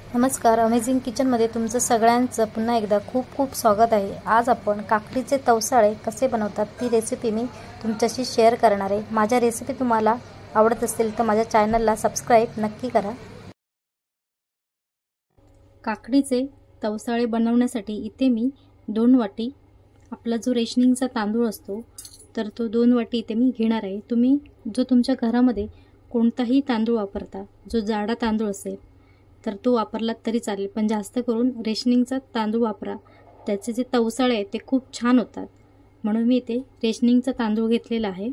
नमस्कार, अमेझिंग किचनमध्ये तुमचं सगळ्यांचं पुन्हा एकदा खूप खूप स्वागत आहे। आज आपण काकडीचे तवसाळे कसे बनवतात ती रेसिपी मी तुमच्याशी शेअर करणार आहे। माझ्या रेसिपी तुम्हाला आवडत असतील तर माझ्या चॅनलला सबस्क्राइब नक्की करा। काकडीचे तवसाळे बनवण्यासाठी इथे मी 2 वाटी आपला जो रेशनिंगचा तांदूळ असतो तर तो 2 वाटी इथे मी घेणार आहे। तुम्ही जो तुमच्या घरामध्ये कोणताही तांदूळ वापरता, जो जाडा तांदूळ असेल तर तो वापरला तरी चालेल, पण जास्त करून रेशनिंगचा तांदूळ वापरा। त्याचे जे तवसाळे आहेत ते खूप छान होतात, म्हणून मी इथे रेशनिंगचा तांदूळ घेतलेला आहे।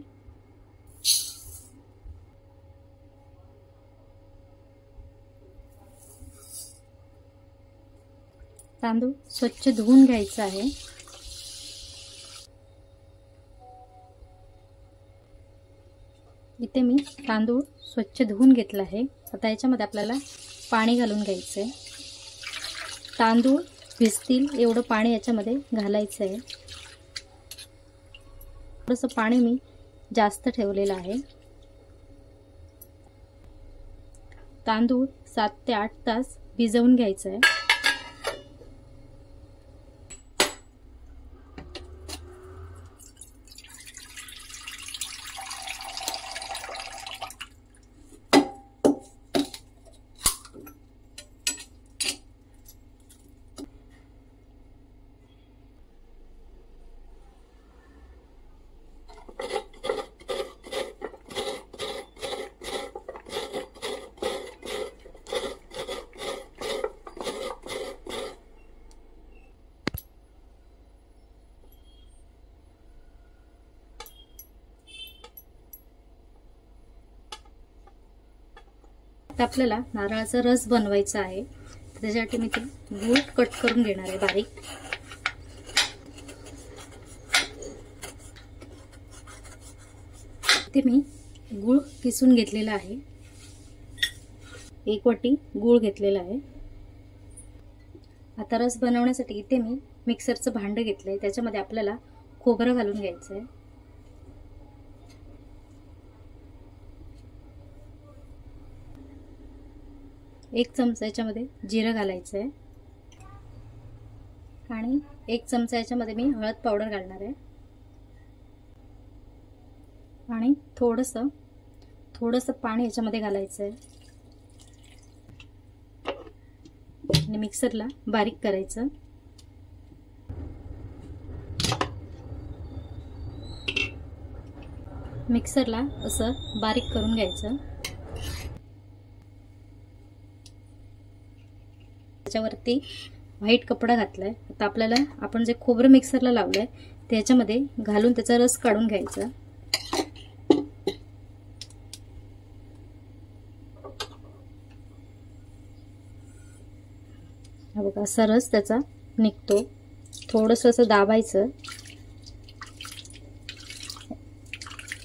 तांदूळ स्वच्छ धुवून घ्यायचा आहे। इथे मी तांदूळ स्वच्छ धुवून घेतला आहे। आता याच्यामध्ये आपल्याला पाणी घालून घ्यायचं आहे। तांदूळ भिजतील एवढं पाणी याच्यामध्ये घालायचं आहे। थोडंसं पाणी मी जास्त ठेवलेलं आहे। तांदूळ 7 ते 8 तास भिजवून घ्यायचं आहे। आता आपल्याला नारळाचा रस बनवायचा आहे। त्यासाठी मी गूळ कट करून घेणार आहे बारीक। इथे मी गूळ किसून घेतलेला आहे। 1 वाटी गूळ घेतलेला आहे। आता रस बनवण्यासाठी इथे मी मिक्सरचं भांडं घेतलंय, त्याच्यामध्ये आपल्याला खोबरं घालून घ्यायचं आहे। एक चमचा याच्यामध्ये जिरं घालायचं आहे आणि 1 चमचा याच्यामध्ये मी हळद पावडर घालणार आहे आणि थोडंसं पाणी याच्यामध्ये घालायचं आहे आणि मिक्सरला बारीक करायचं। मिक्सरला असं बारीक करून घ्यायचं। त्याच्यावरती व्हाईट कपडा घातलाय। आता आपल्याला आपण जे खोबरं मिक्सरला लावलंय त्याच्यामध्ये घालून त्याचा रस काढून घ्यायचा। हा बघा, असा रस त्याचा निघतो। थोडंसं असं दाबायचं।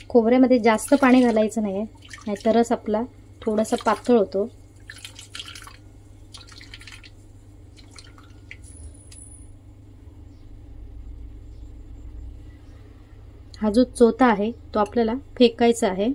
खोबऱ्यामध्ये जास्त पाणी घालायचं नाहीये, नाहीतर रस आपला थोडासा पातळ होतो। हा जो चोथा आहे तो आपल्याला फेकायचा आहे।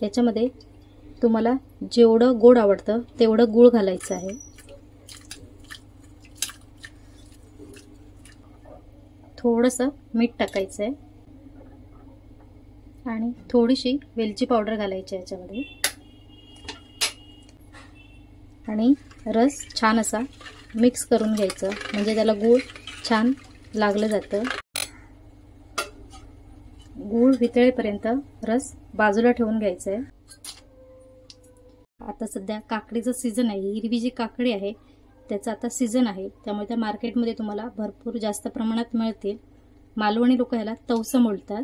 याच्यामध्ये तुम्हाला जेवढं गोड आवडतं तेवढं गूळ घालायचं आहे। थोडंसं मीठ टाकायचं आहे आणि थोडीशी वेलची पावडर घालायची याच्यामध्ये आणि रस छान असा मिक्स करून घ्यायचं, म्हणजे त्याला गूळ छान लागलं जातं। गूळ वितळेपर्यंत रस बाजूला ठेवून घ्यायचा आहे। आता सध्या काकडीचं सीजन आहे। हिरवी जी काकडी आहे त्याचा आता सीजन आहे, त्यामुळे त्या मार्केटमध्ये तुम्हाला भरपूर जास्त प्रमाणात मिळतील। मालवणी लोक ह्याला तवसं बोलतात।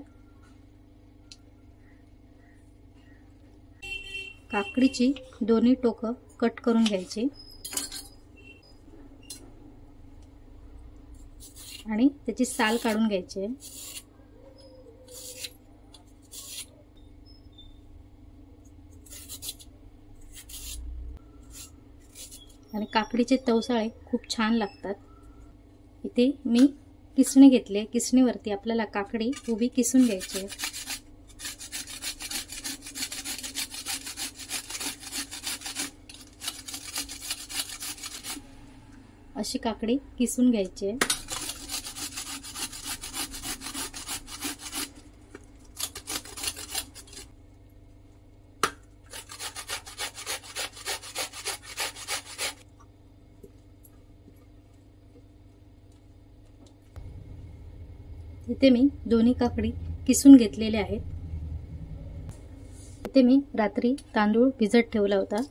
काकडीची दोन्ही टोकं कट करून घ्यायची आणि त्याची साल काढून घ्यायची आहे. आणि काकडीचे तवसाळे खूप छान लागतात. इथे मी किसणी घेतली. किसणीवरती आपल्याला काकडी उभी किसून घ्यायची आहे. अशी काकडी किसून घ्यायची आहे. इथे मी दोन्ही काकडी किसून घेतलेले आहेत. इथे मी रात्री तांदूळ भिजत ठेवला होता.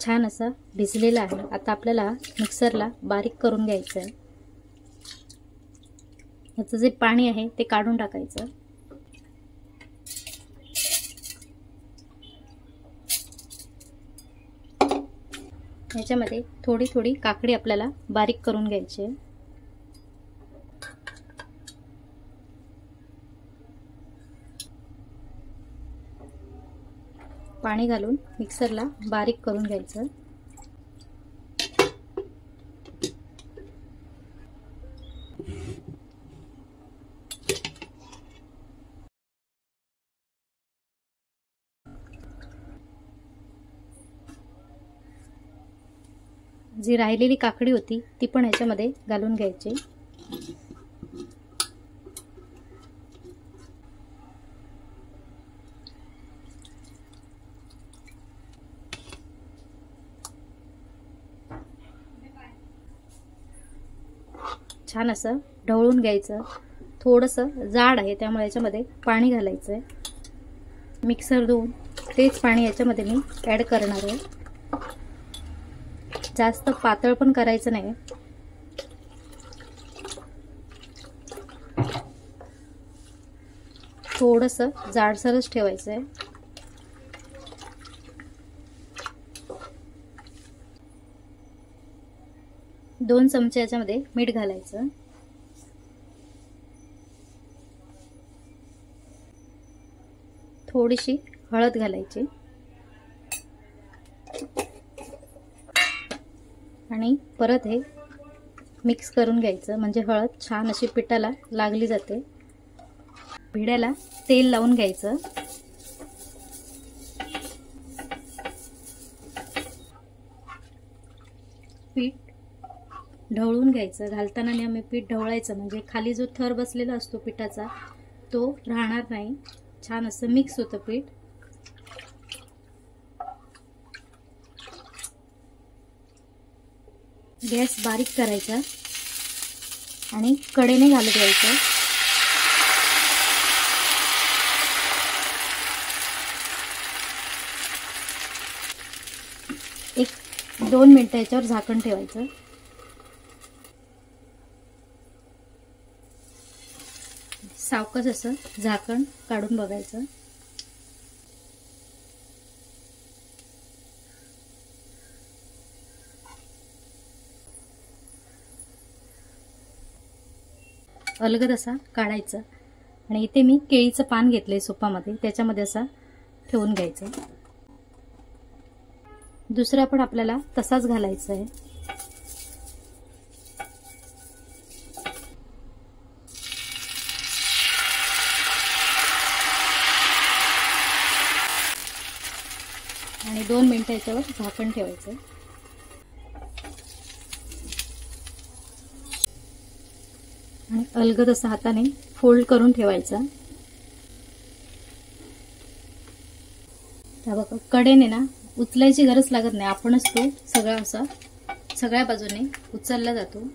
छान असा भिजलेला आहे. आता आपल्याला मिक्सरला बारीक करून घ्यायचं आहे. याचं जे पाणी आहे ते काढून टाकायचं. याच्यामध्ये थोडी थोडी काकडी आपल्याला बारीक करून घ्यायची आहे. पाणी घालून मिक्सरला बारीक करून घ्यायचं. जी राहिलेली काकडी होती ती पण ह्याच्यामध्ये घालून घ्यायची. छान असं ढवळून घ्यायचं. थोडंसं जाड आहे त्यामुळे याच्यामध्ये पाणी घालायचं आहे. मिक्सर धुवून तेच पाणी याच्यामध्ये मी ॲड करणार आहे. जास्त पातळ पण करायचं नाही. थोडंसं जाडसरच ठेवायचं आहे. दोन चमचे याच्यामध्ये मीठ घालायचं. थोडीशी हळद घालायची आणि परत हे मिक्स करून घ्यायचं. म्हणजे हळद छान अशी पिठाला लागली जाते. भिड्याला तेल लावून घ्यायचं. पीठ ढवळून घ्यायचं. घालताना नेहमी पीठ ढवळायचं म्हणजे खाली जो थर बसलेला असतो पिठाचा तो राहणार नाही. छान असं मिक्स होतं पीठ. गॅस बारीक करायचा आणि कडेने घालत द्यायचं. एक 2 मिनिटं याच्यावर झाकण ठेवायचं. सावकाश असं झाकण काढून बघायचं. अलगद असा काढायचा आणि इथे मी केळीचं पान घेतलंय सुपामध्ये, त्याच्यामध्ये असा ठेवून घ्यायचं. दुसरा पण आपल्याला तसाच घालायचा आहे. आणि 2 मिनिटं याच्यावर झाकण ठेवायचं. आणि अलगद असं हाताने फोल्ड करून ठेवायचा. त्या बघा कडेने ना उचलायची गरज लागत नाही. आपणच तो सगळा असा सगळ्या बाजूने उचलला जातो.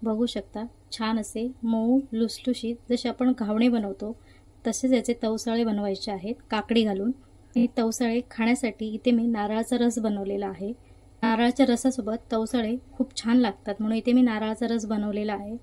बघू शकता छान असे मऊ लुसलुशीत जसे आपण घावणे बनवतो तसेच याचे तवसाळे बनवायचे आहेत काकडी घालून। हे तवसाळे खाण्यासाठी इथे मी नारळाचा रस बनवलेला आहे। नारळाच्या रसासोबत तवसाळे खूप छान लागतात म्हणून इथे मी नारळाचा रस बनवलेला आहे।